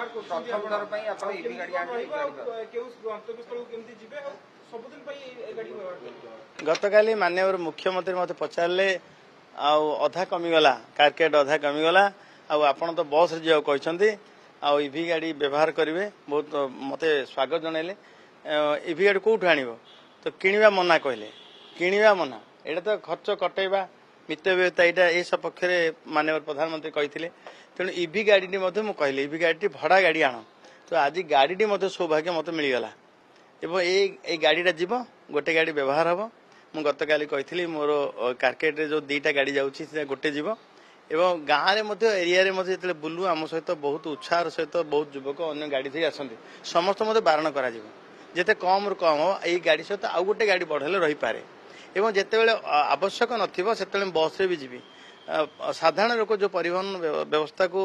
व्यवहार गतकाली माननीय मुख्यमंत्री मत पचारे अधा कमीगला कारकेट अधा कमीगला आपण तो बस जो कहते ईवी गाड़ी व्यवहार करेंगे बहुत मत स्वागत जनइले ईवी गाड़ी कौटू आण तो किणवा मना कहले किणवा मना एटा तो खर्च कटेवा मित व्यवस्था यहाँ ए सपक्ष माननीय प्रधानमंत्री कहते तेणु ईवी गाड़ी कहली ईवी गाड़ी भड़ा गाड़ी आण तो आज गाड़ी सौभाग्य मत मिलगला एवं ये गाड़ीटा जीव गोटे गाड़ी व्यवहार हम मुझे गत काली कही मोर कारकेट जो दीटा गाड़ी जाऊँगी गोटे जीव एवं गाँव में एरिया जो बुलू आम सहित बहुत उत्साह सहित बहुत युवक अन्य गाड़ी थी आसती समस्त मत बारण करते कम रु कम ये गाड़ी सहित आउ गोटे गाड़ी बढ़े रही पारे एवं जिते आवश्यक नसे बस रे भी जी साधारण लोक जो परिवहन व्यवस्था को